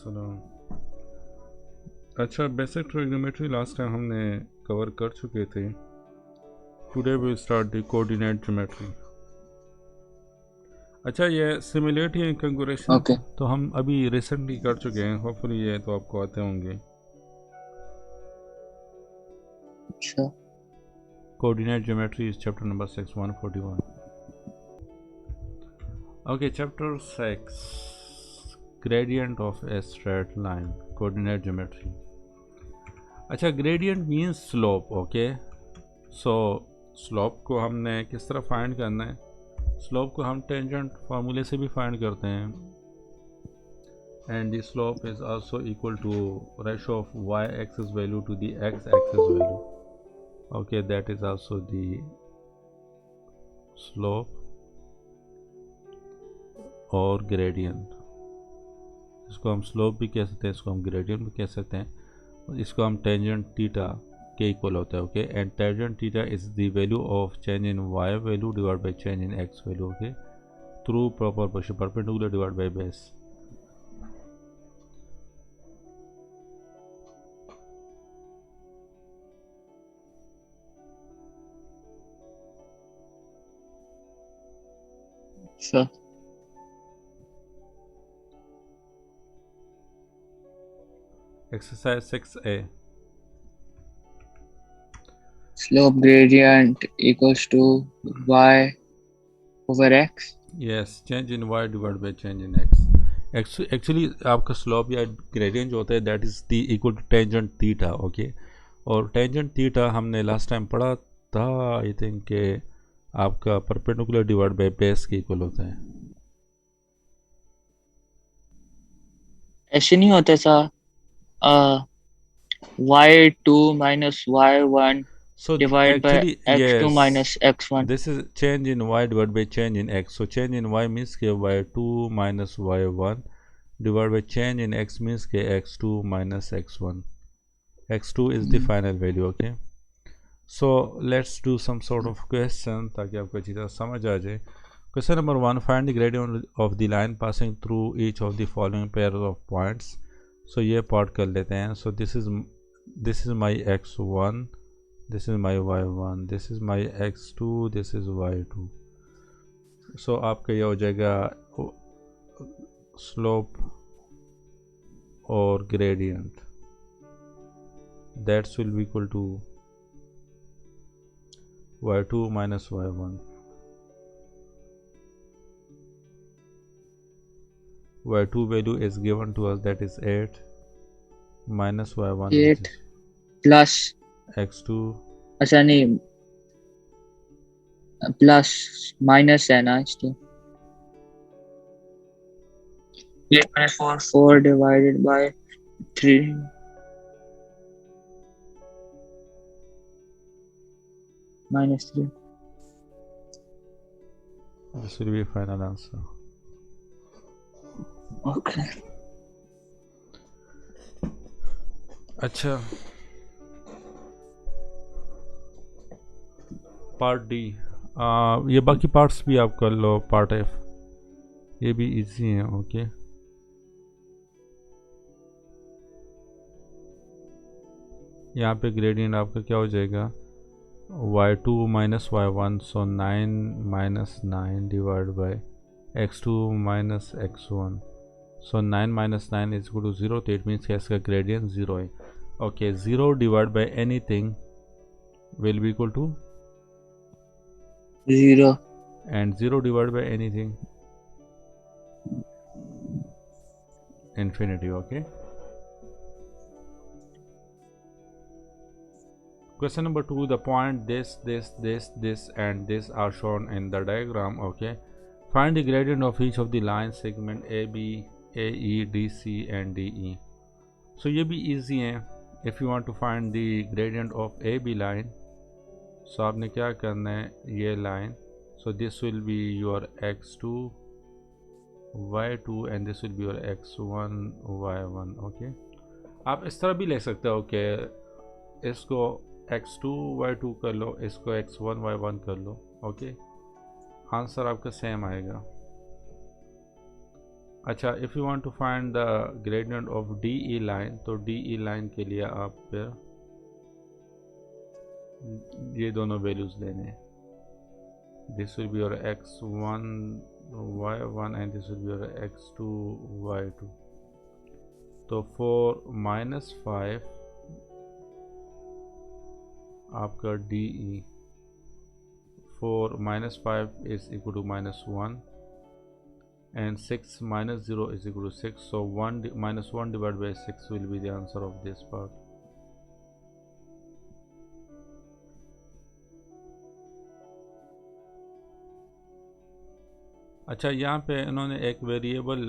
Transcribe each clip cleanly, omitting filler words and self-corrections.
अस्सलाम। अच्छा, basic trigonometry last time हमने कवर कर चुके थे। Today we start the coordinate geometry. अच्छा, ये सिमुलेट एंड कंफिगरेशन ओके। तो हम अभी रिसेंटली कर चुके हैं, होपफुली ये तो आपको आते होंगे। अच्छा। Coordinate geometry is chapter number 6 141। Okay, chapter 6 gradient of a straight line, coordinate geometry. अच्छा, gradient means slope. Okay, so slope को हमने किस तरह फाइंड करना है? स्लोप को हम टेंजेंट फार्मूले से भी फाइंड करते हैं, and the slope is also equal to ratio of y axis value to the x axis value. Okay, that is also the slope और ग्रेडियंट। इसको हम स्लोप भी कह सकते हैं, इसको हम ग्रेडियंट भी कह सकते हैं। इसको हम टेंजेंट थीटा के इक्वल होता है। Okay, and tangent theta is the value of change in y value divide by change in x value. Okay, through proportion perpendicular divide by base. अच्छा, exercise 6A। slope gradient equals to y over x. Yes, change in y divide by change in x। Actually आपका slope या gradient जो होता है that is the equal to tangent theta. Okay, और tangent theta हमने last time पढ़ा था, I think के आपका परपेंडिकुलर डिवाइड बाय बेस के इक्वल होता है। ऐसे नहीं होता सा y2 minus y1 So divided by actually x2 yes, minus x1. this is change in y divided by change in x. So change in y means के y2 minus y1 divided by change in x means के x2 minus x1. x2 is the final value. Okay, so let's do some sort of question ताकि आपको अच्छी तरह समझ आ जाए। Question number 1, find the gradient of the line passing through each of the following pairs of points. So ये part कर लेते हैं। So this is my x1, this is my y1, this is my x2, this is y2. So आपका ये हो जाएगा slope और gradient, that's will be equal to y2 minus y1. y2 value is given to us, that is 8, minus y1 which 8 is plus, x2। अच्छा नहीं, plus minus है ना इसके। 8 minus 4 4 divided by 3 minus 3. This will be final answer. Okay. अच्छा, part D. ये बाकी parts भी आप कर लो, पार्ट एफ ये भी इजी है। ओके, यहाँ पे ग्रेडियंट आपका क्या हो जाएगा, y2 minus y1, so 9 minus 9 divided by x2 minus x1, so 9 minus 9 is equal to 0, तो it means कि इसका ग्रेडियंट 0 है। Okay, 0 divided by anything will be equal to 0. and 0 divided by anything infinity. Okay, question number 2, the point this and this are shown in the diagram. Okay, find the gradient of each of the line segment AB, AE, DC and DE. So ये भी easy है। if you want to find the gradient of AB line, so आपने क्या करना है, ये line, so this will be your x2 y2 and this will be your x1 y1. okay, आप इस तरह भी ले सकते हो कि इसको x2 y2 कर लो, इसको x1 y1 कर लो। ओके, आंसर आपका सेम आएगा। अच्छा, if you want to find the gradient of D E line, तो डी ई लाइन के लिए आप फिर ये दोनों वैल्यूज़ लेने हैं. This will be your x1 y1 and this will be your x2 y2. तो 4 -5 आपका D E, 4 -5 is equal to -1 and 6 - 0 is equal to 6. So 1 -1 divided by 6 will be the answer of this part. अच्छा, यहाँ पे इन्होंने एक variable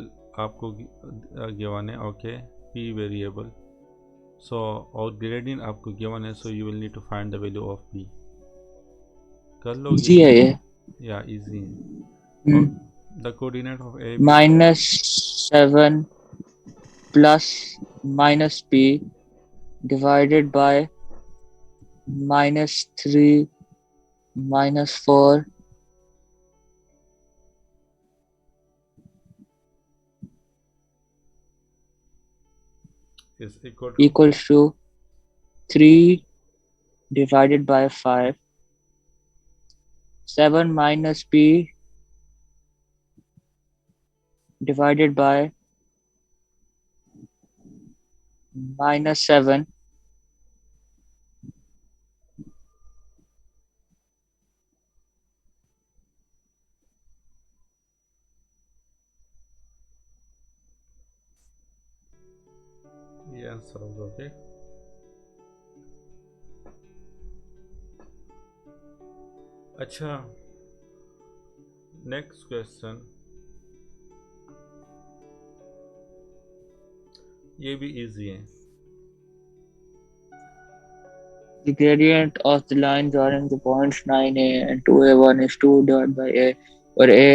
आपको given है, okay, p variable. सो और ग्रेडियंट आपको गिवन है, so you will need to find the value of p. कर लोगे? इजी है ये. या इजी है. और the coordinate of a -7 plus -p divided by -3 -4 is equals to 3 divided by 5. 7 minus p divided by -7. ये आंसर होगा. ओके, अच्छा, नेक्स्ट क्वेश्चन. ये भी इजी है. The gradient of the line drawing the points 9a and 2a1 is 2 divided by a, where a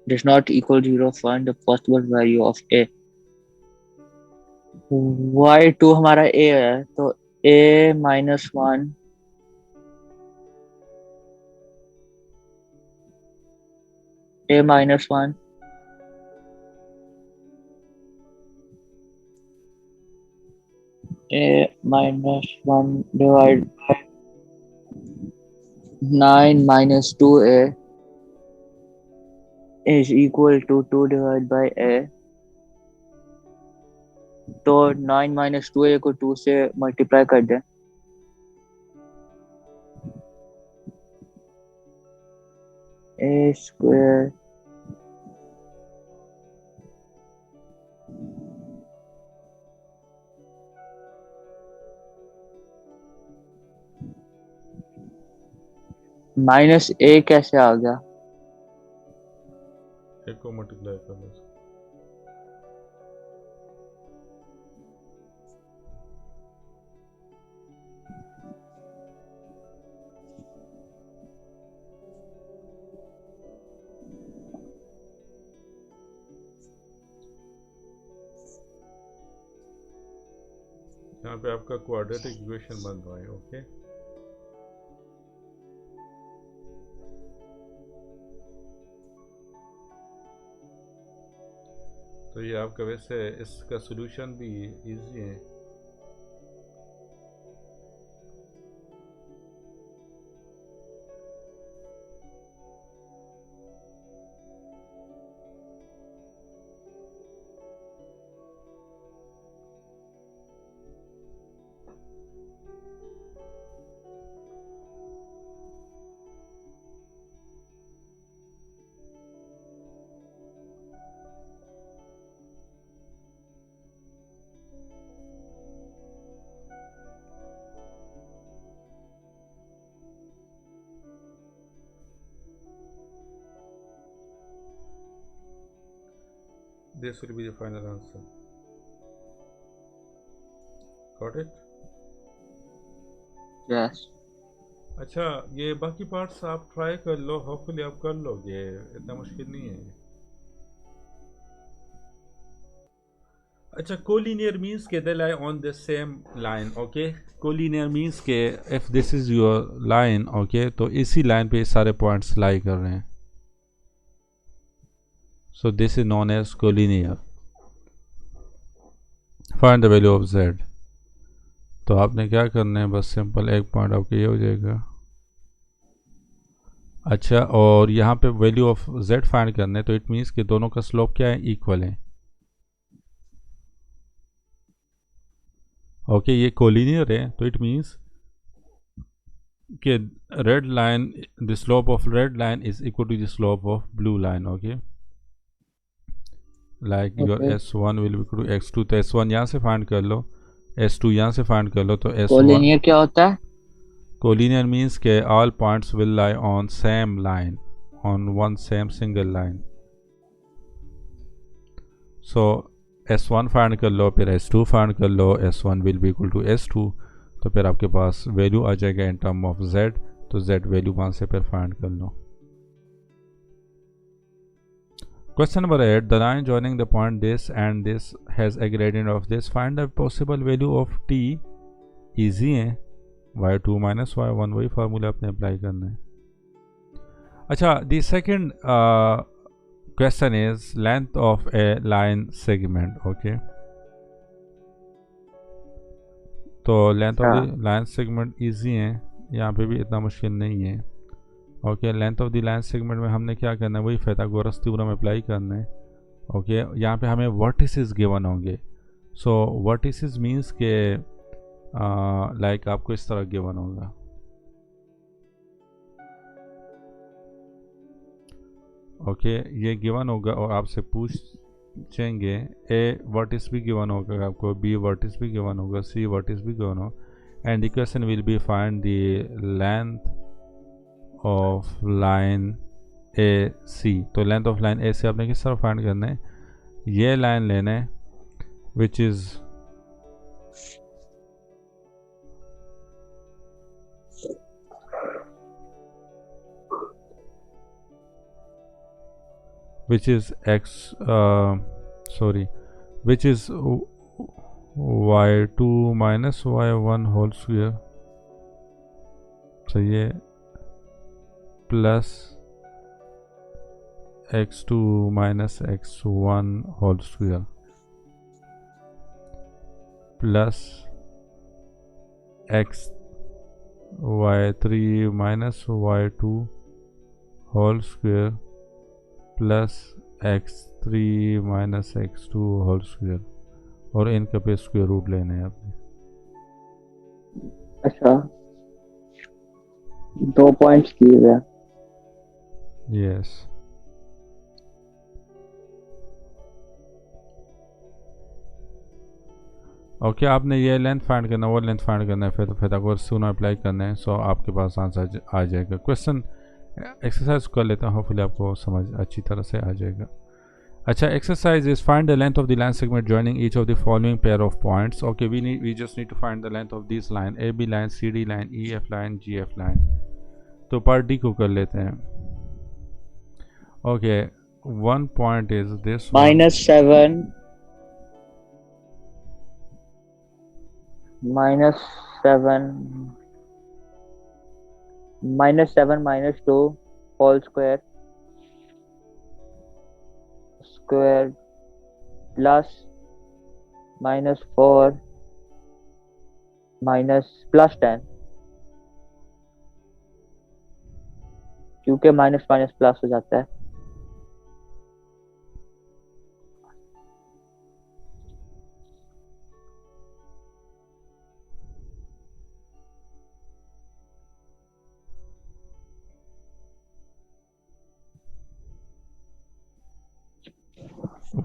does not equal 0. Find the possible value of a. y2 हमारा a है, तो a -1 a -1 a -1 divided by 9 minus 2a is equal to 2 divided by a. तो 9 minus 2a को 2 से multiply कर दें. a square minus a कैसे आ गया? एक को मल्टीप्लाई कर लो. यहाँ पे आपका क्वाड्रेटिक इक्वेशन बन रहा है. ओके, तो ये आपका वैसे इसका सॉल्यूशन भी इजी है. This will be the final answer. Got it? Yes. अच्छा, ये बाकी पार्ट्स आप ट्राई कर लो, होपफुली आप कर लोगे, इतना मुश्किल नहीं है. अच्छा, कोलिनियर मीन्स के they lie on the same line. Okay, collinear means के if this is your line, okay, तो इसी लाइन पे सारे पॉइंट्स लाई कर रहे हैं. So this is known as collinear. Find the value of z. तो आपने क्या करना है, बस सिंपल एक पॉइंट आपका ये हो जाएगा। अच्छा, और यहाँ पे वैल्यू ऑफ z फाइंड करना है, तो इट मीन्स कि दोनों का स्लोप क्या है, इक्वल है। ओके, ये कोलिनियर है, तो इट मीन्स कि red line, the slope of red line is equal to the slope of blue line. Okay, like your Okay. s1 will be equal to x2, तो s1 यहाँ से find कर लो, s2 यहाँ से find कर लो, तो s1 कोलिनियर क्या होता है? collinear means के all points will lie on same line, on one same single line. So s1 find कर लो, फिर s2 फाइंड कर लो, s1 will be equal to s2, तो फिर आपके पास वैल्यू आ जाएगा इन टर्म ऑफ z, तो z वैल्यू वहाँ से फिर फाइंड कर लो। Question number 8, the line joining the point this and this has a gradient of this. Find the possible value of t. Easy है, y2 minus y1, वही formula आपने apply करना है। अच्छा, the second question is length of a line segment. Okay, तो length of the line segment easy है, यहाँ पे भी इतना मुश्किल नहीं है। Okay, length of the line segment में हमने क्या करना है, वही पाइथागोरस थ्योरम अप्लाई करना है। ओके, यहाँ पे हमें वर्टिसेस गिवन होंगे। सो वर्टिसेस मींस के लाइक आपको इस तरह गिवन होगा। ओके, ये गिवन होगा और आपसे पूछेंगे, ए वर्टिस भी गिवन होगा आपको, बी वर्टिस भी गिवन होगा, सी वर्टिस भी गिवन हो, and the question will be find the length of line A C. तो length of line A C आपने किस तरह फाइंड करना है, ये लाइन लेना है which is x sorry, which is y2 minus y1 whole square, सही है, plus x2 minus x1 whole square plus x y3 minus y2 whole square plus x3 minus x2 whole square, और इनका पे square root लेना है आपने। अच्छा, 2 points दिए हुए हैं। यस, ओके, आपने ये लेंथ फाइंड करना है, वो लेंथ फाइंड करना है, फिर तो पाइथागोरस थ्योरम अप्लाई करना है। सो आपके पास आंसर आ जाएगा। क्वेश्चन एक्सरसाइज कर लेता हूँ, होपफुली आपको समझ अच्छी तरह से आ जाएगा। अच्छा, exercise is find the length of the line segment joining each of the following pair of points. Okay, we just need to find the length of this line, A B line, C D line, E F line, G F line. तो पर D को कर लेते हैं। Okay, one point is this -7 -7 -2 whole square plus -4 plus 10, क्योंकि minus minus plus हो जाता है।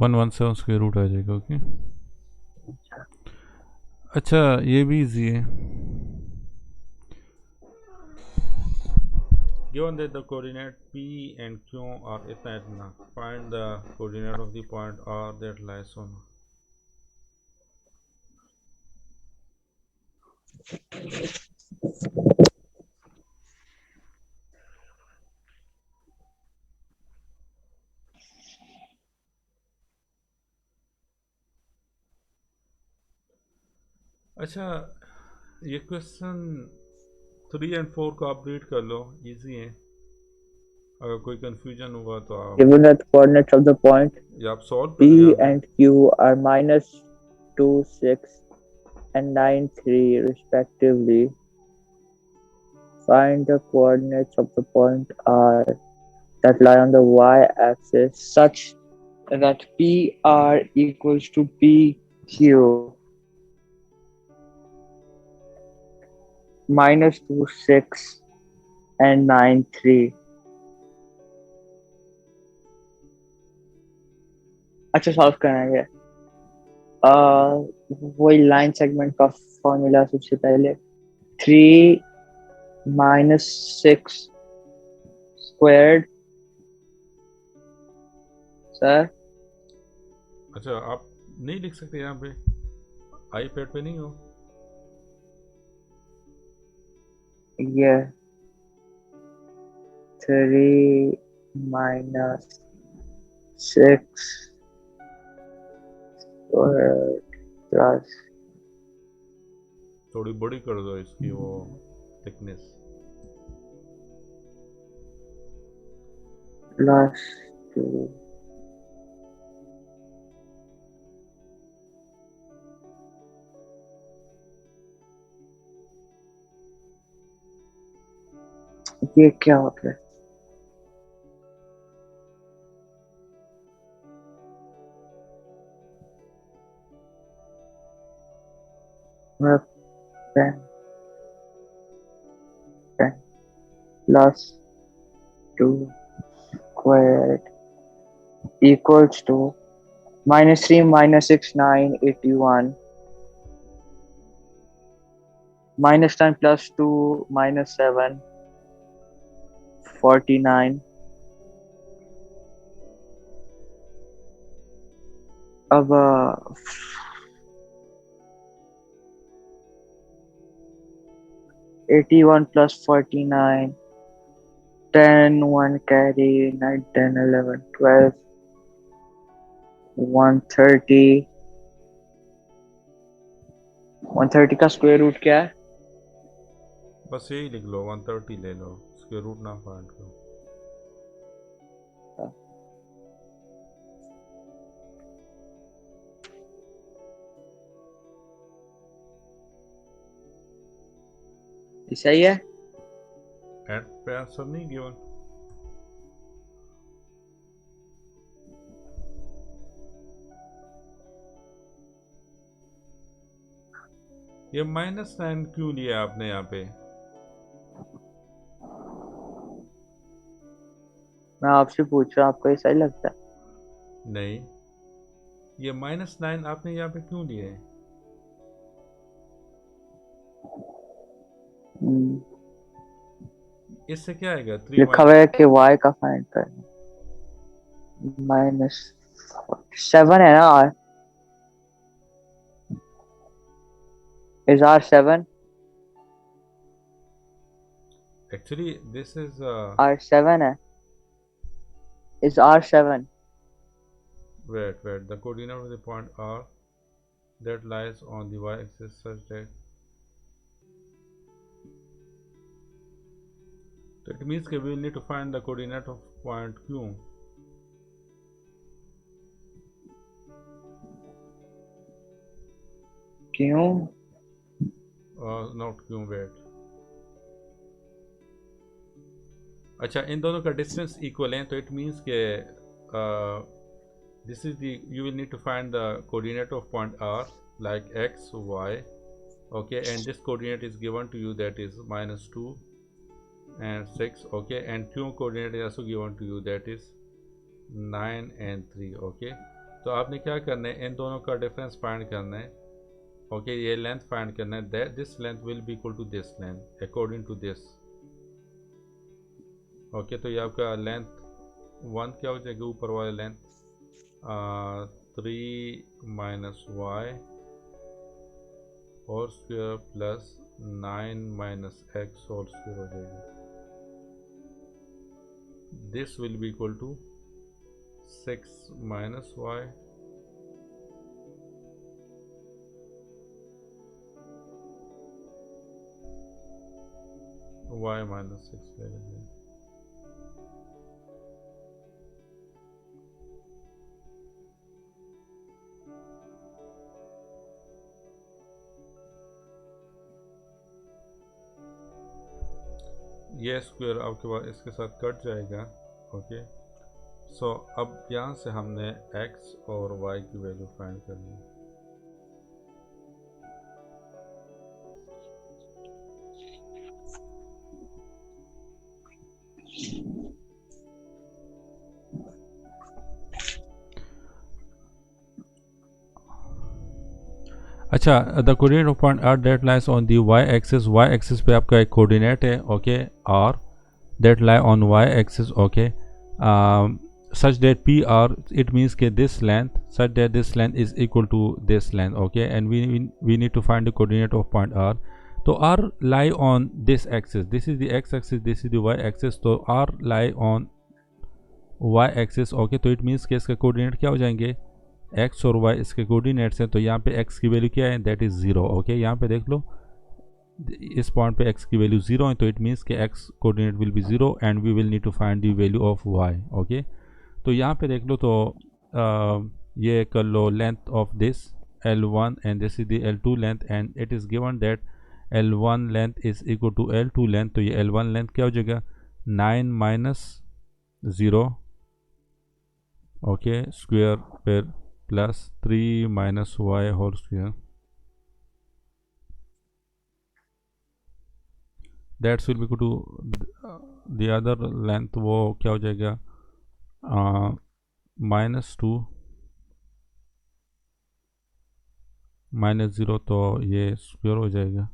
वन से उसके रूट आ जाएगा। ओके, अच्छा, ये भी इजी है। Given that the coordinate P and Q are इतना, find the coordinate of the point R that lies on। अच्छा, ये क्वेश्चन 3 और 4 को आप रीड कर लो, इजी है। अगर कोई कंफ्यूजन हुआ तो आप Given that the coordinates of the point या आप सॉल्व कर लिया P आपने? and Q are -2, 6, and 9, 3 respectively, find the coordinates of the point R that lie on the y-axis such that PR equals to PQ -2, 6, and 9, 3. अच्छा solve करना है ये। वही लाइन सेगमेंट का फॉर्मूला सबसे पहले 3 -6 स्क्वायर्ड सर। अच्छा आप नहीं लिख सकते यहाँ पे, आईपैड पे नहीं हो? ये 3 -6 स्क्वायर्ड प्लस थोड़ी बड़ी कर दो इसकी वो थिकनेस। प्लस 2 ये क्या हो गया? मेरा pen pen plus 2 squared equals to -3 -6 9 81 -10 plus 2 -7 49। अब 81 plus 49 10 1 carry 9 10 11 12 130 130 का स्क्वायर रूट क्या है? बस यही लिख लो, 130 ले लो, उसके रूट ना फाइंड करो। सही है। एट पे आंसर नहीं गिवन। ये -9 क्यों लिया आपने यहाँ पे? मैं आपसे पूछ रहा हूँ, आपको ये सही लगता है? नहीं, ये -9 आपने यहाँ पे क्यों लिए है? हम्म, इससे क्या आएगा? 3 लिखा हुआ है कि y का फाइंड करना। -7 है ना? r is r 7? Actually this is r 7 है? is r 7? wait, the coordinate of the point R that lies on the y-axis such that it means that we will need to find the coordinate of point Q. क्यों? Not Q, wait. अच्छा, इन दोनों का distance equal है, तो it means के this is the you will need to find the coordinate of point R like x y, okay, and this coordinate is given to you, that is -2 and 6, okay, and Q coordinate is also given to you, that is 9 and 3, okay। तो आपने क्या करना है, इन दोनों का difference find करना है, okay, ये लेंथ फाइंड करना है, that this length will be equal to this length according to this, okay. तो ये आपका लेंथ 1 क्या हो जाएगा, ऊपर वाले length 3 - y whole square plus 9 - x whole square हो जाएगा। This will be equal to 6 - y y - 6 ले लेंगे। ये स्क्वायर आपके पास इसके साथ कट जाएगा। ओके, सो अब यहाँ से हमने x और y की वैल्यू फाइंड करनी है। अच्छा, the coordinate of point R that lies on the y axis पे आपका एक कोऑर्डिनेट है, okay, R that lie on y axis, okay, such that PR, it means that this length, such that this length is equal to this length, okay, and we need to find the coordinate of point R. So R lie on this axis, this is the x axis, this is the y axis, so R lie on y axis, okay, तो it means कि इसके coordinate क्या हो जाएंगे, x और y इसके coordinates हैं, तो यहाँ पे x की वैल्यू क्या है, दैट इज़ 0, ओके, यहाँ पे देख लो इस पॉइंट पे x की वैल्यू 0 है, तो इट मीन्स कि x coordinate will be 0 and we will need to find the value of y, okay. तो यहाँ पे देख लो, तो ये कर लो length of this L1 and this is the L2 length and it is given that L1 length is equal to L2 length, तो ये L1 लेंथ क्या हो जाएगा, 9 माइनस 0, ओके, स्क्वायर फिर plus 3 minus y whole square, that's will be equal to the other length, वो क्या हो जाएगा, -2 -0, तो ये स्क्वायर हो जाएगा।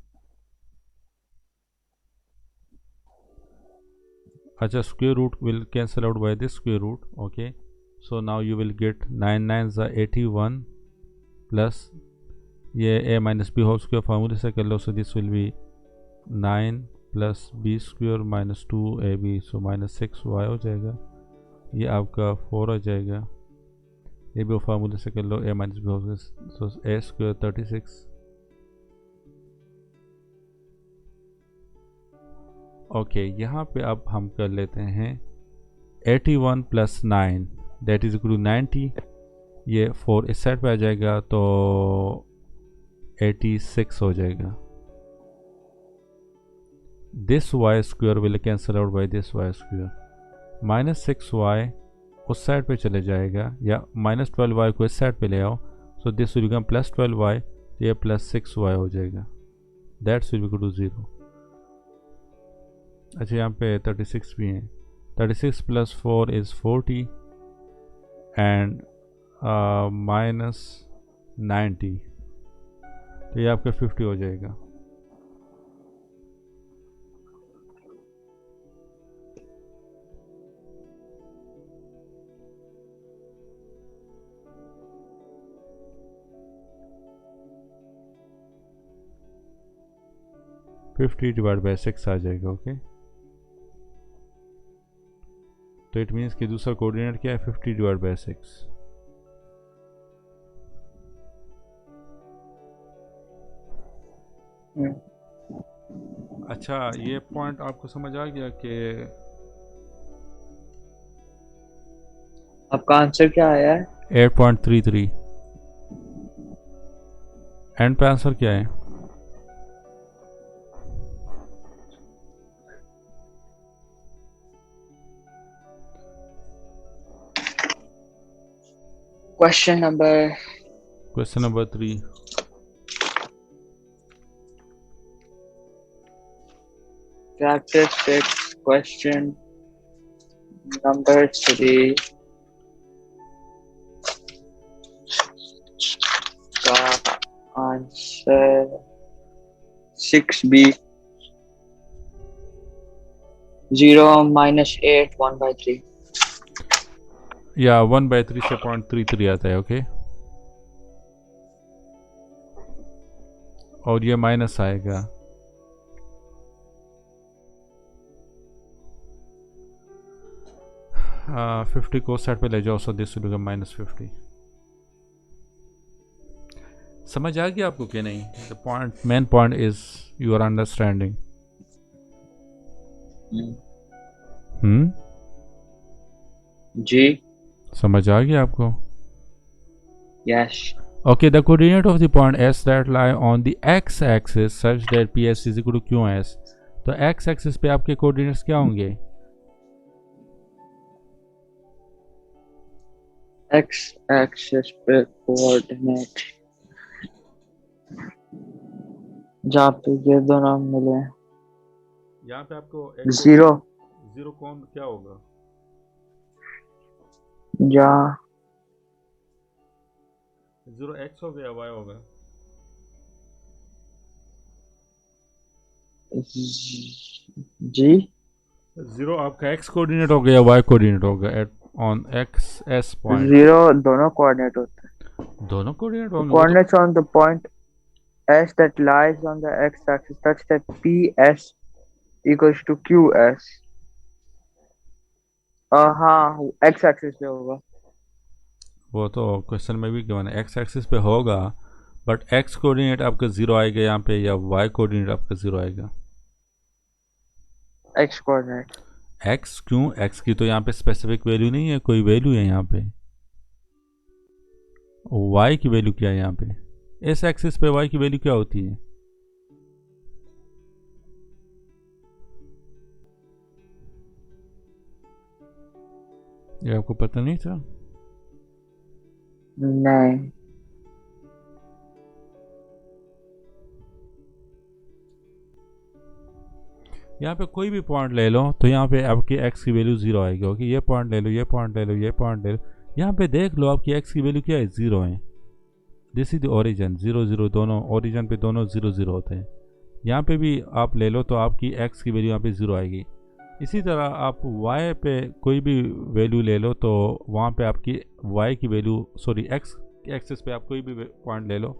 अच्छा, square root will cancel out by this square root, okay, so now you will get 9 9 81 plus ये a minus B whole square फार्मूले से कर लो, so this will be 9 plus b square minus 2ab, so -6y हो जाएगा, ये आपका 4 हो जाएगा, ये भी फार्मूले से कर लो, a minus B whole square, so a square 36, okay. यहाँ पे अब हम कर लेते हैं 81 plus 9 that is equal to 90, ये 4 इस साइड पे आ जाएगा, तो 86 हो जाएगा। This Y square will cancel out by this Y square, -6y उस साइड पे चले जाएगा, या -12y को इस साइड पे ले आओ, सो दिस विल बिकम +12y, ये +6y हो जाएगा, दैट्स विल इक्वल टू 0। अच्छा, यहाँ पे 36 भी हैं, 36 प्लस 4 इज़ 40 एंड -90, तो ये आपका 50 हो जाएगा। (50/6) आ जाएगा, ओके। तो इट मीन्स कि दूसरा कोऑर्डिनेट क्या है, 50/6। अच्छा, ये पॉइंट आपको समझ आ गया कि आपका आंसर क्या आया है? 8.33 एंड पे आंसर क्या है? Question number 3. characteristics. Question number 3. का आंसर 6B. 0 minus 8 1/3. या 1/3 से 0.33 आता है, ओके, और ये माइनस आएगा, हाँ, 50 को साइड पे ले जाओ, सो दिस विल बिकम -50। समझ आ गया आपको कि नहीं? The point, main point is you are understanding. जी, समझ आ गया आपको? yes. Okay, the coordinate of the point S that lie on the x-axis such that PS is equal to QS. तो एक्स एक्सिस पे आपके कोऑर्डिनेट्स क्या होंगे? एक्स एक्सिस पे कोऑर्डिनेट जहाँ पे ये दोनों मिले यहाँ पे आपको एक जीरो, जीरो कौन क्या होगा? जहाँ जीरो एक्स हो गया, वाई होगा? जी जीरो आपका एक्स कोऑर्डिनेट हो गया, वाई कोऑर्डिनेट होगा at on X axis point. Zero दोनों कोऑर्डिनेट होते दोनों कोऑर्डिनेट हैं। होंगे वो तो। Coordinates on the point S that lies on the x-axis such that PS equals to QS। हाँ एक्स एक्सिस पे होगा। वो तो क्वेश्चन में भी गिवन है एक्स एक्सिस पे होगा, बट एक्स कोऑर्डिनेट आपका जीरो आएगा यहाँ पे, या वाई कोऑर्डिनेट आपका जीरो आएगा? X coordinate. एक्स क्यों? एक्स की तो यहाँ पे स्पेसिफिक वैल्यू नहीं है, कोई वैल्यू है यहाँ पे। वाई की वैल्यू क्या है यहाँ पे? इस एक्सिस पे वाई की वैल्यू क्या होती है? ये आपको पता नहीं था? नहीं। यहाँ पे कोई भी पॉइंट ले लो तो यहाँ पे आपकी एक्स की वैल्यू जीरो आएगी। ओके, ये पॉइंट ले लो, ये पॉइंट ले लो, ये पॉइंट ले लो, यहाँ पे देख लो आपकी एक्स की वैल्यू क्या है, जीरो है। This is the origin, zero zero, दोनों ओरिजिन पे दोनों जीरो जीरो होते हैं। यहाँ पे भी आप ले लो तो आपकी एक्स की वैल्यू यहाँ पे ज़ीरो आएगी। इसी तरह आप वाई पे कोई भी वैल्यू ले लो तो वहाँ पे आपकी वाई की वैल्यू, सॉरी एक्स एक्सिस पे आप कोई भी पॉइंट ले लो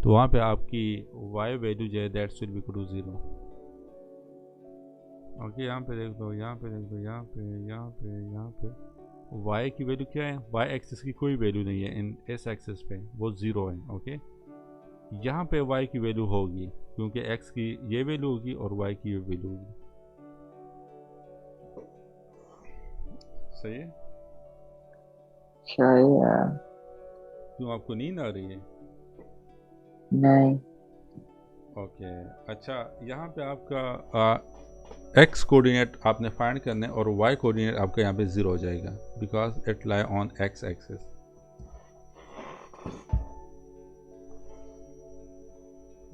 तो वहाँ पे आपकी वाई वैल्यू जो है that's will be equal to zero. Okay, यहाँ पे देख लो, यहाँ पे देख लो, यहाँ पे, यहाँ पे, यहाँ पे वाई की वैल्यू क्या है? वाई एक्सिस की कोई वैल्यू नहीं है इन एस एक्सिस पे, वो ज़ीरो है। ओके, यहाँ पे y की वैल्यू होगी क्योंकि x की ये वैल्यू होगी और y की ये वैल्यू होगी। सही है? सही है। क्यों, आपको नींद आ रही है? नहीं। ओके, अच्छा, यहाँ पे आपका x कोऑर्डिनेट आपने फाइंड करना है और y कोऑर्डिनेट आपका यहाँ पे ज़ीरो हो जाएगा because it lie on x axis.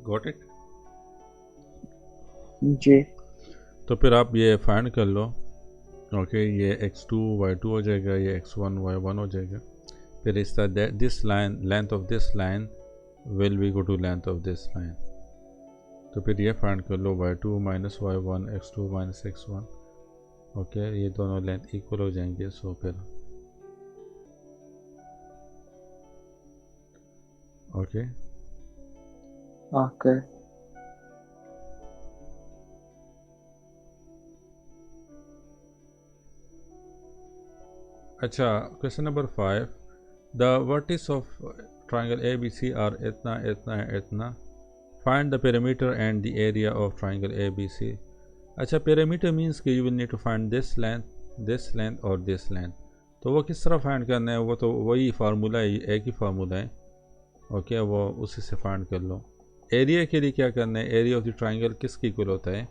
Got it? जी। तो फिर आप ये फाइंड कर लो। ओके, ये x2 y2 हो जाएगा, ये x1 y1 हो जाएगा। फिर इस तरह this line, length of this line will be equal to length of this line. तो फिर ये फाइंड कर लो y2 minus y1 x2 minus x1। Okay, ये दोनों लेंथ इक्वल हो जाएंगे। सो फिर ओके, ओके। अच्छा, question number 5, the vertex of triangle A B C are इतना इतना इतना, find the perimeter and the area of triangle A B C. अच्छा, पेरीमीटर मीन्स कि you will need to find this length और this length. तो वो किस तरह फाइंड करना है? वो तो वही फार्मूला है, एक ही फार्मूला है। ओके, वो उसी से फाइंड कर लो। एरिया के लिए क्या करना है? एरिया ऑफ द ट्राइंगल किसके इक्वल होता है?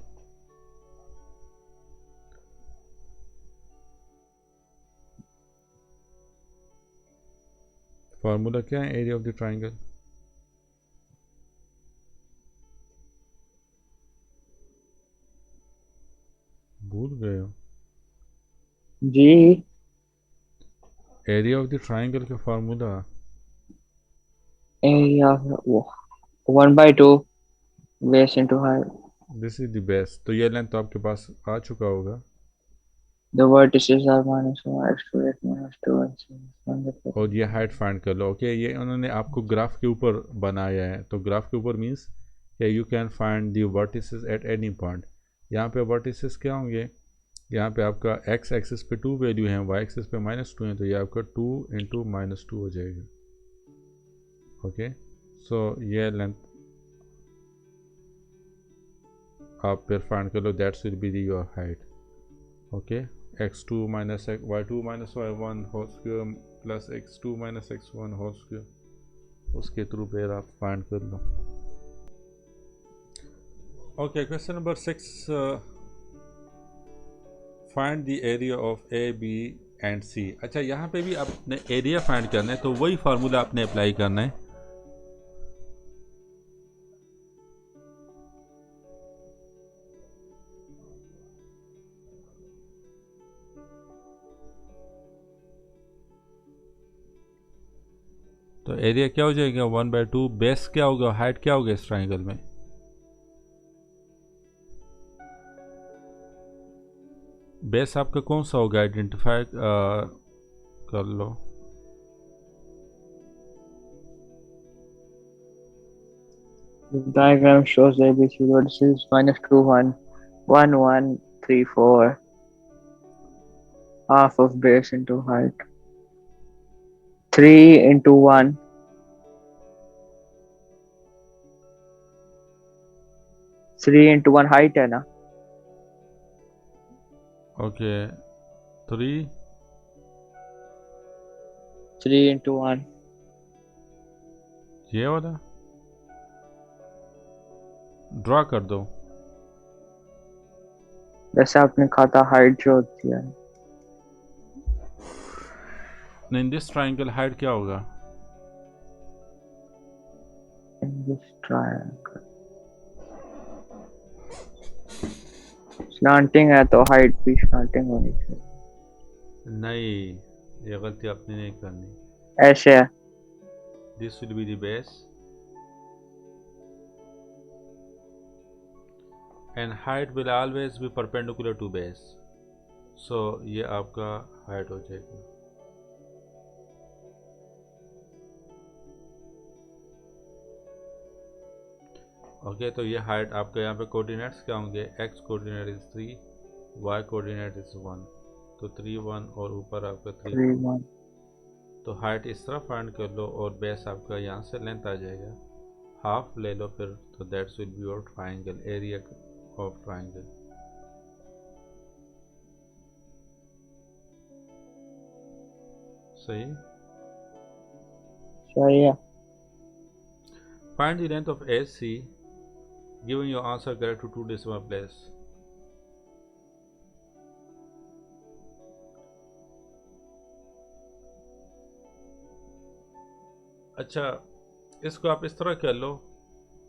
फार्मूला क्या है एरिया ऑफ द ट्राइंगल? भूल गए हो? जी। एरिया ऑफ द ट्राइंगल का formula area 1/2 base into height. This is the best. तो ये लेंथ तो आपके पास आ चुका होगा The vertices are -1 x2 x -2 x और ये हाइट फाइंड कर लो। ओके, ये उन्होंने आपको ग्राफ के ऊपर बनाया है, तो ग्राफ के ऊपर मीन्स कि you can find the vertices at any point. यहाँ पे वर्टिसेस क्या होंगे? यहाँ पे आपका एक्स एक्सिस पे 2 वैल्यू हैं, वाई एक्सिस पे -2 हैं, तो ये आपका 2 इंटू -2 हो जाएगा। ओके, सो ये लेंथ आप फिर फाइंड कर लो, that's will be the your height. Okay, x2 minus y2 minus y1 whole square plus x2 minus x1 whole square, उसके थ्रू फिर आप फाइंड कर लो। Okay, question number 6, find the area of A B and C. अच्छा, यहाँ पे भी आपने एरिया फाइंड करना है, तो वही फार्मूला आपने अप्लाई करना है। तो एरिया क्या हो जाएगा, 1/2। बेस क्या होगा, हाइट क्या होगा इस ट्राइंगल में? बेस आपका कौन सा होगा, आइडेंटिफाई कर लो। The diagram shows ABC vertices -2, 1, 1, 1, 3, 4, half of base into height. 3 into 1, 3 into 1 height है ना? Okay, 3 3 into 1. ये वाला ड्रा कर दो। जैसे आपने कहा था हाइट जो होती है। इन दिस ट्राइंगल हाइट क्या होगा? In this triangle. स्लांटिंग है तो हाइट भी स्लांटिंग होनी चाहिए। नहीं, ये गलती आपने नहीं करनी। ऐसे है। This will be the base and height will always be perpendicular to base. So ये आपका हाइट हो जाएगा। ओके, तो ये हाइट आपका यहाँ पे कोऑर्डिनेट्स क्या होंगे, X coordinate is 3, Y coordinate is 1, तो 3 1 और ऊपर आपका 3 3 2। 1. तो हाइट इस तरह फाइंड कर लो और बेस आपका यहाँ से लेंथ आ जाएगा, हाफ ले लो फिर, तो that's will be your triangle, area of triangle. सही। सही है। Find the length of H C, giving your answer correct to 2 decimal place। अच्छा, इसको आप इस तरह कर लो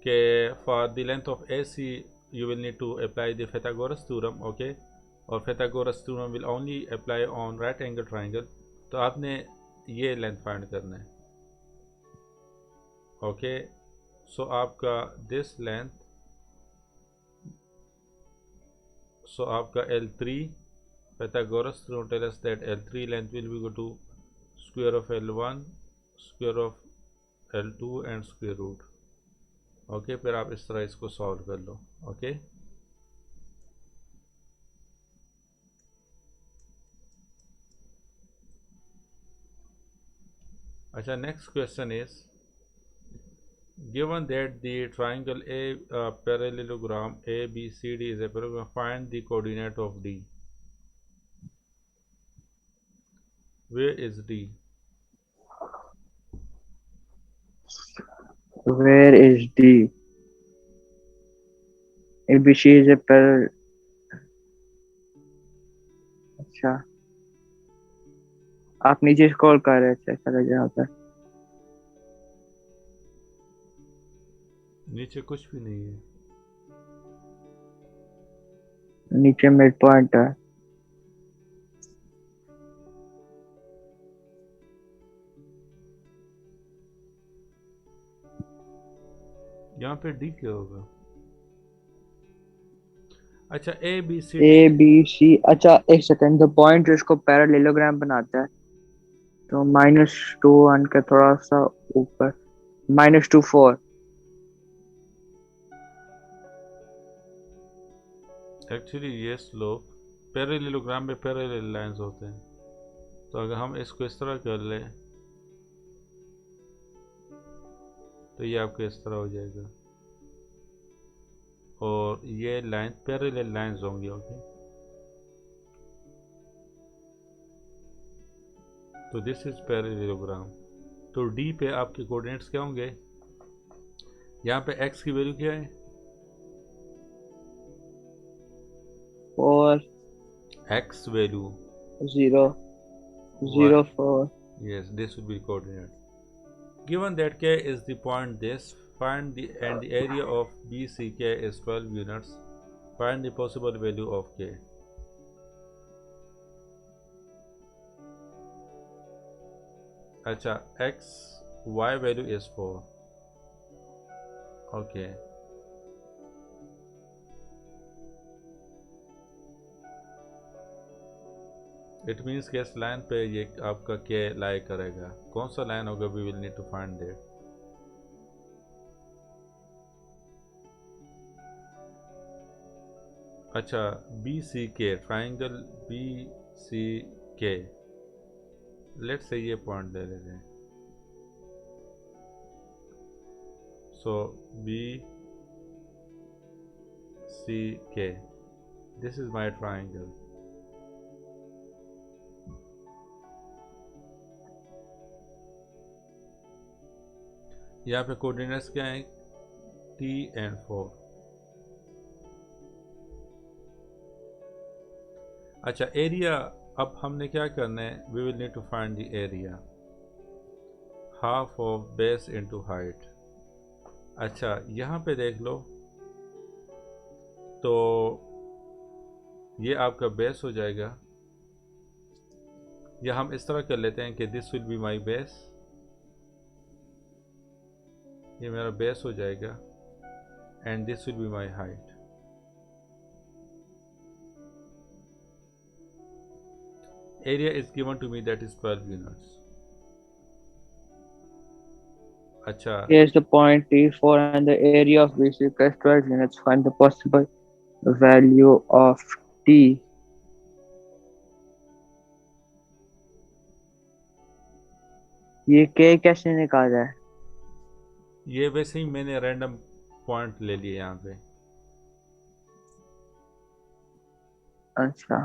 कि for the length of A C you will need to apply the Pythagoras theorem. Okay, और Pythagoras theorem will only apply on right angle triangle. तो आपने ये लेंथ फाइंड करना है। ओके, सो आपका दिस लेंथ, सो आपका L3, Pythagoras theorem tell us that L3 length will be equal to square of L1, square of L2 and square root। Okay, फिर आप इस तरह इसको सॉल्व कर लो। ओके, अच्छा, next question is, given that the triangle A parallelogram ABCD is a parallelogram, find the coordinate of D। Where is D? Where is D? ABC is a parallel. अच्छा, आप नीचे स्क्रॉल कर रहे थे, चले जाओ पर। नीचे कुछ भी नहीं है। नीचे मिड पॉइंट है। यहाँ पे D क्या होगा? अच्छा, A B C D। A B C, अच्छा एक सेकंड, द पॉइंट जो इसको पैरेललोग्राम बनाता है, तो -2 1 के थोड़ा सा ऊपर, -2 4। एक्चुअली ये स्लोप पैरेललोग्राम में पैरेलल लाइंस होते हैं, तो अगर हम इसको इस तरह कर लें तो ये आपका इस तरह हो जाएगा और ये लाइन पैरेलल लाइंस होंगी। ओके, तो दिस इज पैरेललोग्राम। तो डी पे आपके कोऑर्डिनेट्स क्या होंगे? यहाँ पे एक्स की वैल्यू क्या है? 4 x value 0 y. 0 4. Yes, this would be coordinate. Given that k is the point this, find the area of BCK is 12 units. Find the possible value of k. अच्छा, x y value is 4. Okay. It means कि इस line पे ये आपका के लाई करेगा. कौन सा लाइन होगा? We will need to find that. अच्छा, बी सी के ट्राइंगल बी सी के, लेट्स से ये पॉइंट ले लेते हैं. सो बी सी के, दिस इज माई ट्राइंगल. यहाँ पे कोऑर्डिनेट्स क्या हैं? T and 4. अच्छा, एरिया. अब हमने क्या करना है? We will need to find the area. Half of base into height. अच्छा, यहाँ पे देख लो तो ये आपका बेस हो जाएगा, या हम इस तरह कर लेते हैं कि this will be my base. ये मेरा बेस हो जाएगा and this will be my height. Area is given to me, that is 12 units. अच्छा, Here's the point T4 and the area of BC is 12 units. Find the possible value of T. ये K कैसे निकाला है? ये वैसे ही मैंने random point ले लिए यहाँ पे. अच्छा,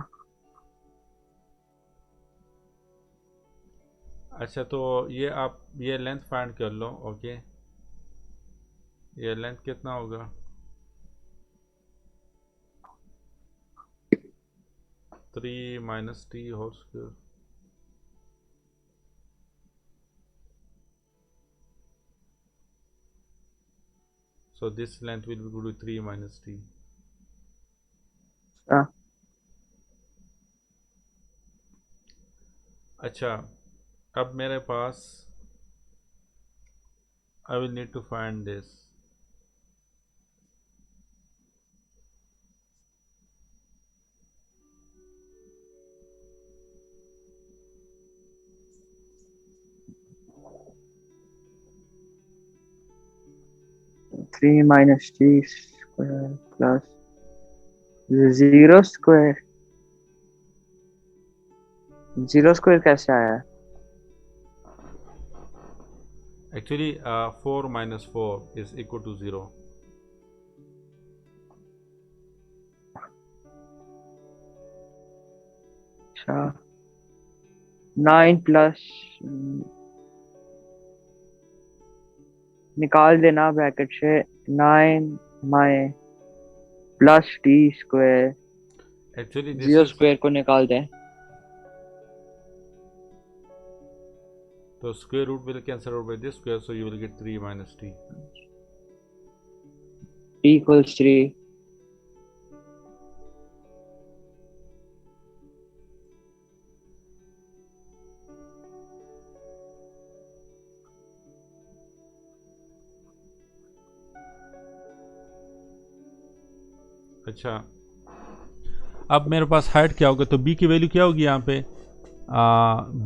अच्छा, तो ये आप ये लेंथ फाइंड कर लो. ओके, ये लेंथ कितना होगा? 3 minus t whole square. So this length will be equal to 3 minus t. हाँ. अच्छा, अब मेरे पास I will need to find this. Three minus T square plus 0 square. 0 square कैसे आया? Actually, 4 minus 4 is equal to 0. अच्छा, 9 plus निकाल देना bracket से. 9 माई plus T square. Actually, this 0 is, square को निकाल दें. so square root will cancel out by this square, so you will get 3 minus t. T equals 3. अच्छा, अब मेरे पास हाइट क्या होगा? तो b की वैल्यू क्या होगी यहाँ पे?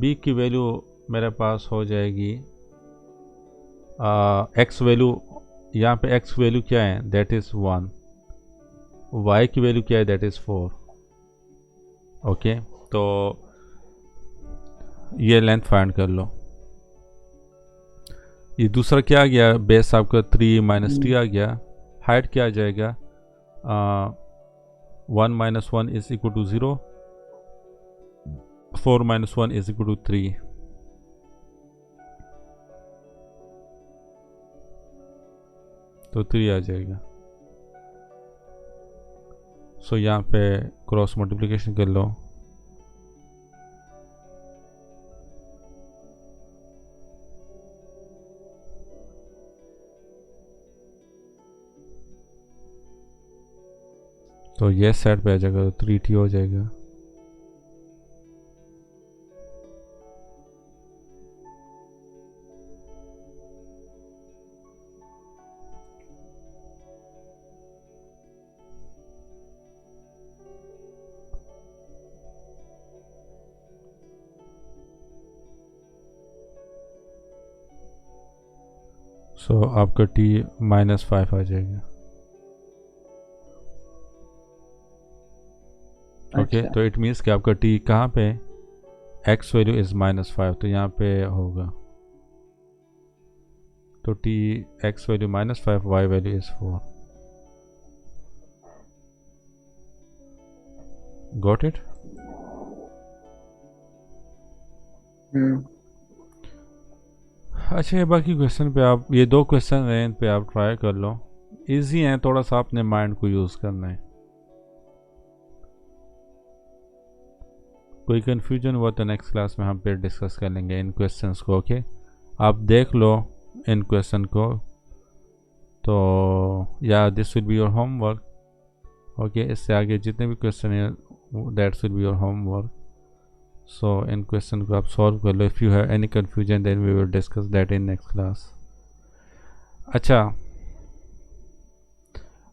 b की वैल्यू मेरे पास हो जाएगी x वैल्यू. यहाँ पे x वैल्यू क्या है? That is 1. y की वैल्यू क्या है? That is 4. ओके, तो ये लेंथ फाइंड कर लो. ये दूसरा क्या आ गया? बेस आपका 3 माइनस टी आ गया. हाइट क्या आ जाएगा? 1 minus 1 is equal to 0. 4 minus 1 is equal to 3. तो 3 आ जाएगा. सो यहाँ पे क्रॉस मल्टीप्लिकेशन कर लो। तो ये साइड पे आ जाएगा, तो 3t हो जाएगा। सो आपका t -5 आ जाएगा। ओके अच्छा। तो इट मीन्स कि आपका t कहाँ पे, x वैल्यू इज -5, तो यहाँ पे होगा। तो t x value -5, y value is 4। Got it? अच्छा, ये बाकी क्वेश्चन पे आप, ये 2 क्वेश्चन हैं, इन पे आप ट्राई कर लो। इजी हैं, थोड़ा सा अपने माइंड को यूज़ करना है। कोई कन्फ्यूजन हुआ तो नेक्स्ट क्लास में हम फिर डिस्कस कर लेंगे इन क्वेश्चंस को। ओके, आप देख लो इन क्वेश्चन को। तो या this will be your homework. Okay, इससे आगे जितने भी क्वेश्चन हैं that's will be your homework. So इन क्वेश्चन को आप सॉल्व कर लो। If you have any confusion then we will discuss that in next class. अच्छा,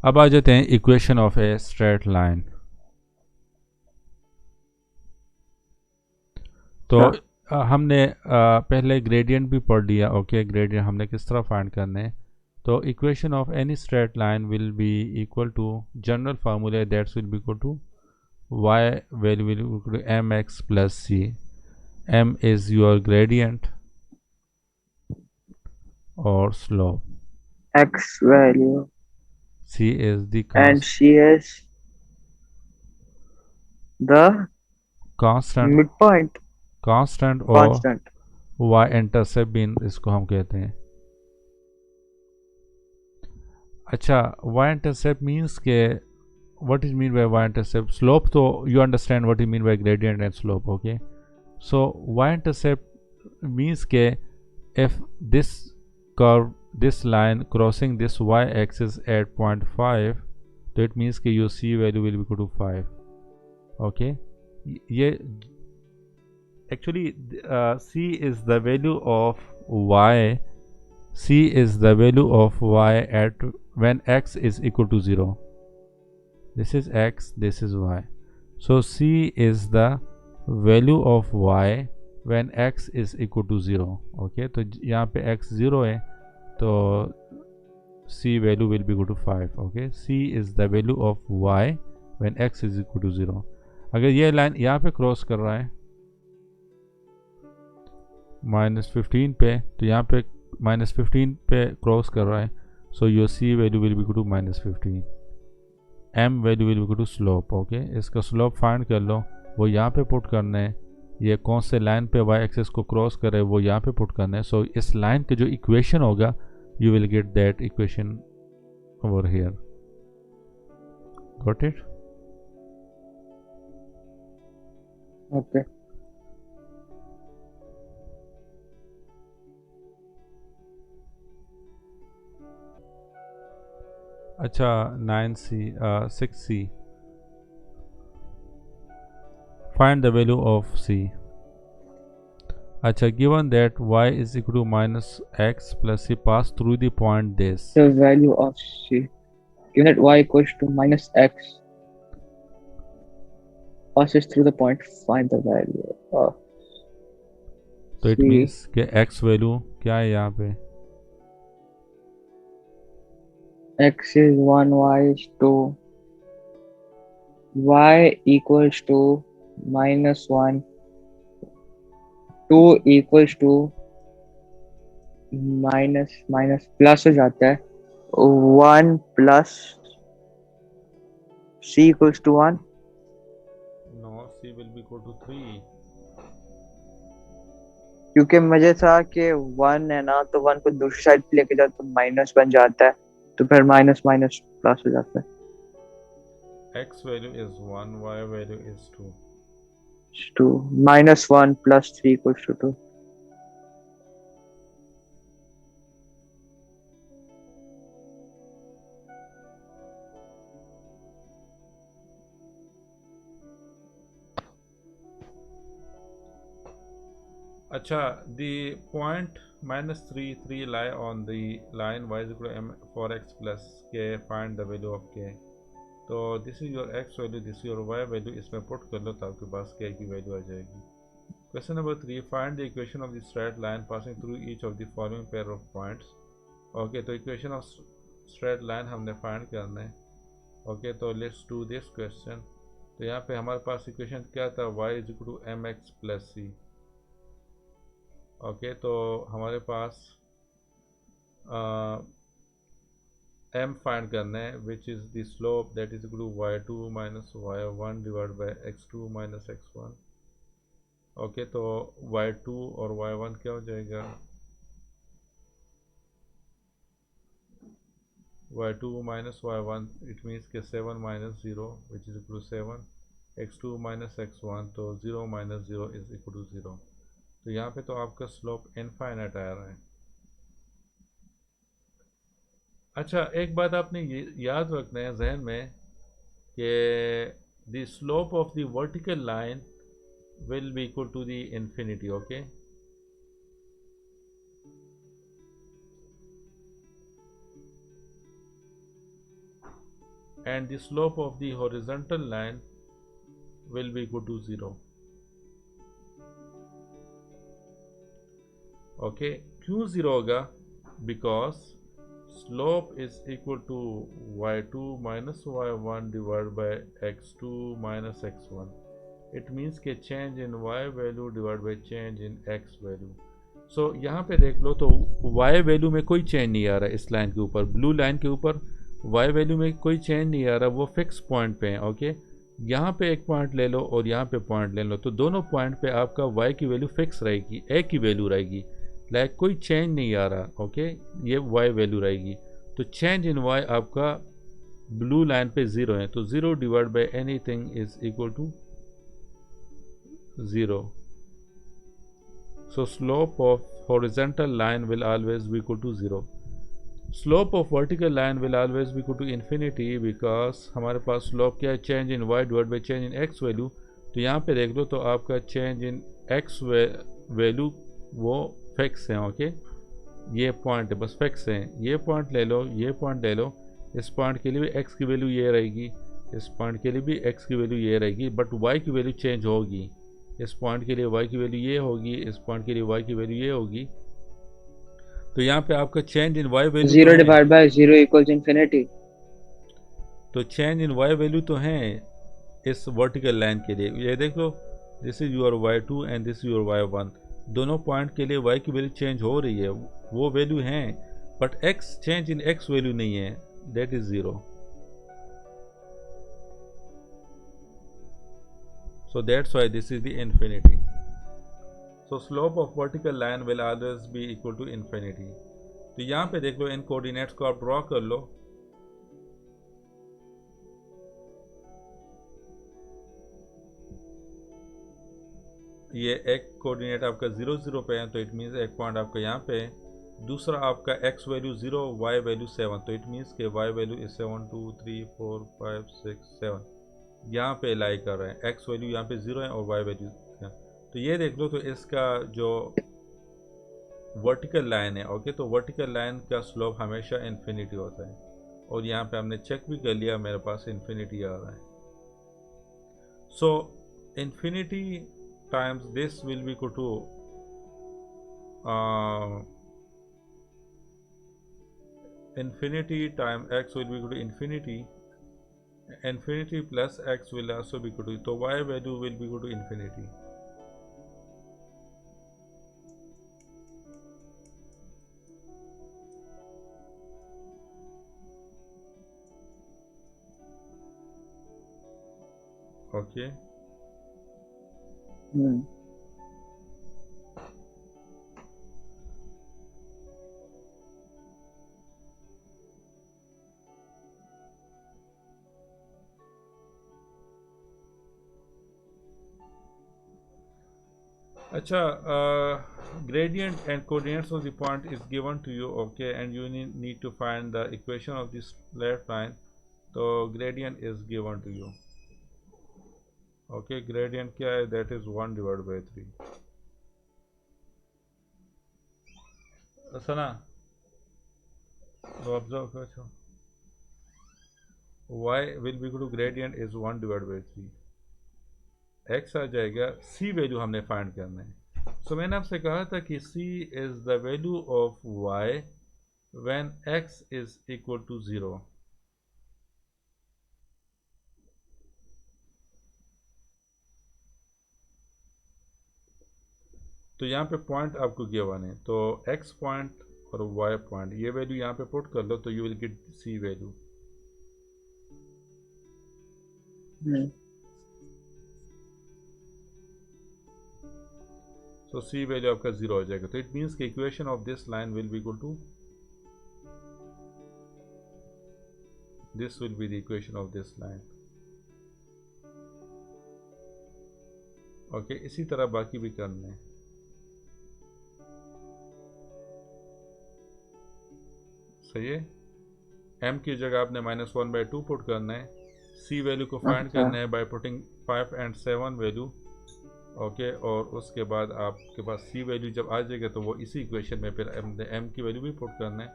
अब आ जाते हैं equation of a straight line. तो हमने पहले ग्रेडियंट भी पढ़ लिया। ओके, ग्रेडियंट हमने किस तरह फाइंड करने हैं। तो equation of any straight line will be equal to, general formula that's will be equal to y value will be equal to mx plus c. M is your gradient or slope. X value C is the and C is the constant midpoint constant और constant. y intercept भी इसको हम कहते हैं। अच्छा, y intercept means के what is mean by y intercept? Slope, तो you understand what you mean by gradient and slope. Okay, so y intercept means के if this curve, this line crossing this y axis at 0.5, तो it means कि your c value will be equal to 5. Okay, ये actually c is the value of y. C is the value of y at when x is equal to 0. This is x, this is y. So c is the value of y when x is equal to 0. Okay, तो यहाँ पे x 0 है, तो c value will be equal to 5. Okay, c is the value of y when x is equal to 0. अगर ये line यहाँ पे cross कर रहा है -15 पे, तो यहाँ पे -15 पे क्रॉस कर रहा है, so your c value will be equal to -15। m value will be equal to slope. Okay, इसका स्लोप फाइंड कर लो, वो यहाँ पे पुट करना है। ये कौन से लाइन पे y एक्सिस को क्रॉस करे वो यहाँ पे पुट करना है। सो इस लाइन का जो इक्वेशन होगा, you will get that equation over here. Got it? Okay. अच्छा, 6c, find the value of c. अच्छा, given that y is equal to -x plus c pass through the point this. The value of C. Given that y equals to -x passes through the point, find the value of तो it C. Means कि x value क्या है यहाँ पे, X is 1, y is 2. Y equals to -1. 2 equals to minus plus हो जाता है 1 plus C equals to 1. No, c will be equal to 3. क्योंकि मुझे था कि 1 है ना, तो 1 को दूसरी साइड पे लेके जाओ तो माइनस बन जाता है, तो फिर माइनस माइनस प्लस हो जाता है। x value is 1, y value is 2. It's 2. Minus 1 plus 3 equals to 2. Acha, the point -3 lie on the line y is equal to m for x plus k. Find the value of k. तो this is your x value, this your y value, इसमें put कर लो तो आपके पास k की value आ जाएगी. Question number 3, find the equation of the straight line passing through each of the following pair of points. Okay, तो equation of straight line हमने find करना है. ओके, तो लेट्स डू दिस क्वेश्चन. तो यहाँ पे हमारे पास इक्वेशन क्या था, y is equal to M X plus C. Okay, तो हमारे पास m फाइंड करना है which is the slope that is equal to y2 minus y1 divide by x2 minus x1. Okay, तो y2 और y1 क्या हो जाएगा, y2 minus y1 it means के 7 minus 0 which is equal to 7, x2 minus x1 तो 0 minus 0 is equal to 0. तो यहाँ पे तो आपका स्लोप इनफाइनाइट आ रहा है. अच्छा, एक बात आपने ये याद रखना है जहन में कि the slope of the vertical line will be equal to the infinity. Okay, and the slope of the horizontal line will be equal to 0. Okay, क्यों 0 होगा, because slope is equal to y2 minus y1 divided by x2 minus x1. It means के change in y value divided by change in x value. So यहाँ पे देख लो तो y value में कोई चेंज नहीं आ रहा है. इस लाइन के ऊपर, ब्लू लाइन के ऊपर y वैल्यू में कोई चेंज नहीं आ रहा, वो फिक्स पॉइंट पे है. ओके, यहाँ पे एक पॉइंट ले लो और यहाँ पे पॉइंट ले लो, तो दोनों पॉइंट पे आपका y की वैल्यू फिक्स रहेगी, a की वैल्यू रहेगी, लाइक कोई चेंज नहीं आ रहा. ओके, ये y वैल्यू रहेगी. तो चेंज इन y आपका ब्लू लाइन पे 0 है, तो 0 divide by anything is equal to 0. So slope of horizontal line will always be equal to 0. Slope of vertical line will always be equal to infinity because हमारे पास slope क्या है, change in y divided by change in x value. तो यहाँ पे देख लो तो आपका change in x value वो फिक्स है. ओके, ये पॉइंट है, बस फिक्स है. ये पॉइंट ले लो, ये पॉइंट ले लो, इस पॉइंट के लिए भी x की वैल्यू ये रहेगी, इस पॉइंट के लिए भी x की वैल्यू ये रहेगी, बट y की वैल्यू चेंज होगी. इस पॉइंट के लिए y की वैल्यू ये होगी, इस पॉइंट के लिए y की वैल्यू ये होगी. तो यहाँ पे आपका चेंज इन y वैल्यू तो 0 है, divided by 0 equals infinity. तो चेंज इन y वैल्यू तो है इस वर्टिकल लाइन के लिए. ये देख लो, this is your y2 and this your y1. दोनों पॉइंट के लिए y की वैल्यू चेंज हो रही है, वो वैल्यू हैं, but x change in x value नहीं है, that is 0. So that's why this is the infinity. So slope of vertical line will always be equal to infinity. तो यहाँ पे देख लो, इन कोऑर्डिनेट्स को आप ड्रॉ कर लो. ये एक कोऑर्डिनेट आपका 0 0 पे है, तो इट मीन्स एक पॉइंट आपका यहाँ पे है. दूसरा आपका x वैल्यू 0, y वैल्यू 7, तो इट मीन्स के y वैल्यू इज 7 2 3 4 5 6 7 यहाँ पे लाई कर रहे हैं. x वैल्यू यहाँ पे 0 है और y वैल्यू. तो ये देख लो, तो इसका जो वर्टिकल लाइन है, ओके, तो वर्टिकल लाइन का स्लोप हमेशा इन्फिनिटी होता है, और यहाँ पे हमने चेक भी कर लिया, मेरे पास इन्फिनिटी आ रहा है. So infinity times this will be equal to infinity time x will be equal to infinity. Infinity plus x will also be equal to, so y value will be equal to infinity. Okay. अच्छा, gradient and coordinates of the point is given to you, okay, and you need to find the equation of this left line. So gradient is given to you, okay. Gradient क्या है? That is 1 divided by 3. सना, तो observe करो, y will be equal to gradient is 1 divided by 3. x आ जाएगा, c value हमने find करना है. सो मैंने आपसे कहा था कि c is the value of y when x is equal to 0. तो यहाँ पे पॉइंट आपको गिवन है, तो x पॉइंट और y पॉइंट, ये वैल्यू यहाँ पे पुट कर लो तो you will get c value. So c value आपका 0 हो जाएगा. तो इट मीन्स कि equation of this line will be equal to, this will be the equation of this line, okay. इसी तरह बाकी भी करना है. सही है. m की जगह आपने -1/2 पुट करना है. c वैल्यू को फाइंड अच्छा करना है by putting 5 and 7 value, okay. और उसके बाद आपके पास c वैल्यू जब आ जाएगा तो वो इसी इक्वेशन में फिर m की वैल्यू भी पुट करना है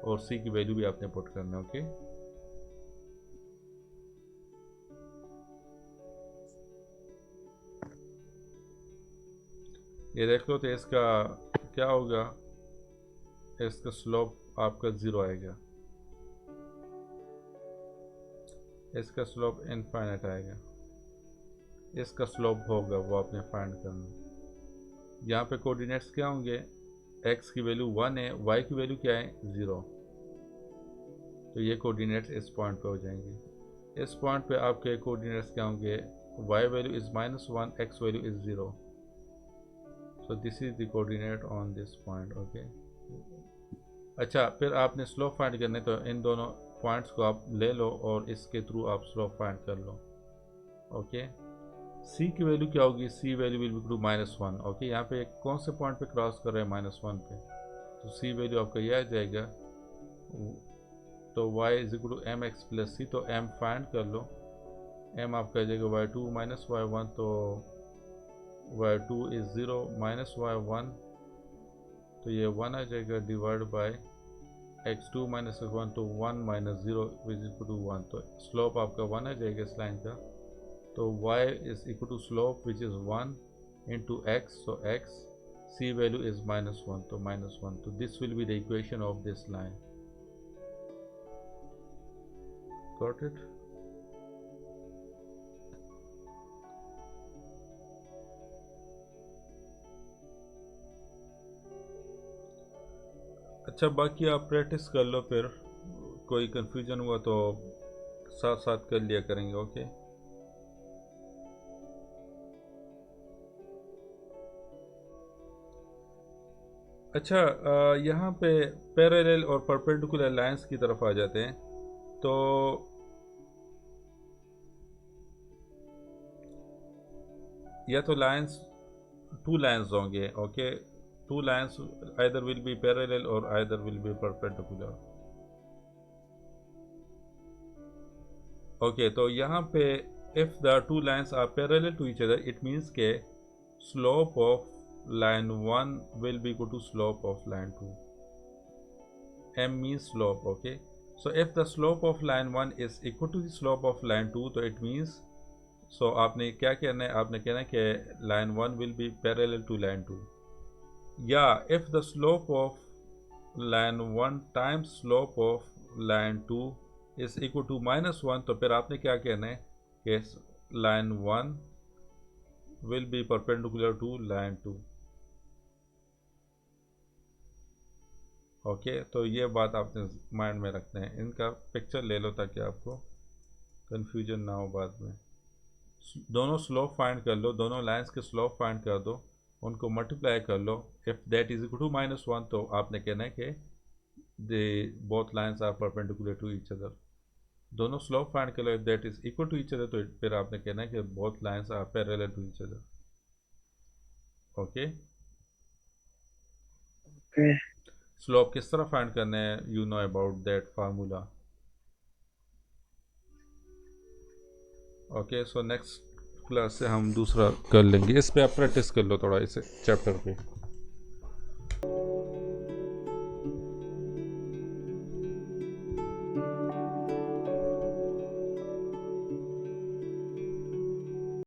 और c की वैल्यू भी आपने पुट करना है, ओके. ये देख लो, तो इसका क्या होगा? इसका स्लोप आपका 0 आएगा, इसका स्लोप इनफाइनाइट आएगा, इसका स्लोप होगा वो आपने फाइंड करना. यहाँ पे कोऑर्डिनेट्स क्या होंगे? x की वैल्यू 1 है, y की वैल्यू क्या है? 0. तो ये कोऑर्डिनेट्स इस पॉइंट पे हो जाएंगे. इस पॉइंट पे आपके कोऑर्डिनेट्स क्या होंगे? y value is -1, x value is 0. So this is the coordinate on this point, okay. अच्छा, फिर आपने स्लोप फाइंड करने, तो इन दोनों पॉइंट्स को आप ले लो और इसके थ्रू आप स्लोप फाइंड कर लो, ओके. c की वैल्यू क्या होगी? c value will be equal to -1, okay. यहाँ पे कौन से पॉइंट पे क्रॉस कर रहे हैं? -1 पे. तो c वैल्यू आपका ये आ जाएगा. तो y is equal to mx plus c. तो m फाइंड कर लो. m आपका आ जाएगा y2 माइनस y1. तो y2 इज 0 माइनस y1, तो ये 1 आ जाएगा divide by x2 minus x1. तो 1 माइनस 0 इज इक्वल टू 1. तो स्लोप आपका 1 आ जाएगा इस लाइन का. तो y is equal to slope which is 1 into x. So x, c value is -1, तो -1. तो this will be the equation of this line. Got it? अच्छा, बाकी आप प्रैक्टिस कर लो, फिर कोई कंफ्यूजन हुआ तो साथ साथ कर लिया करेंगे, ओके. अच्छा, यहाँ पे पैरेलल और परपेंडिकुलर लाइंस की तरफ आ जाते हैं. तो या तो लाइंस, 2 लाइंस होंगे, okay. 2 lines either will be parallel or either will be perpendicular, okay. तो यहाँ पे if the 2 lines are parallel to each other, it means के slope of line 1 will be equal to slope of line 2. m means slope, okay. So if the slope of line 1 is equal to the slope of line 2, तो it means, so आपने क्या कहना है? आपने कहना है कि line 1 will be parallel to line 2. या if the slope of line 1 times slope of line 2 is equal to -1, तो फिर आपने क्या कहना है कि line 1 will be perpendicular to line 2, okay. तो ये बात आपने माइंड में रखना है. इनका पिक्चर ले लो ताकि आपको कंफ्यूजन ना हो बाद में. दोनों स्लोप फाइंड कर लो, दोनों लाइंस के स्लोप फाइंड कर दो, उनको मल्टीप्लाई कर लो. If that is equal to -1, तो आपने कहना है कि they both lines are perpendicular to each other. दोनों स्लोप फाइंड कर लो. If that is equal to each other, तो फिर आपने कहना है कि both lines are parallel to each other. Okay. Okay. Slope किस तरह फाइंड करना है, you know about that formula. Okay, so next class से हम दूसरा कर लेंगे, इस पे आप प्रैक्टिस कर लो थोड़ा इसे चैप्टर पे।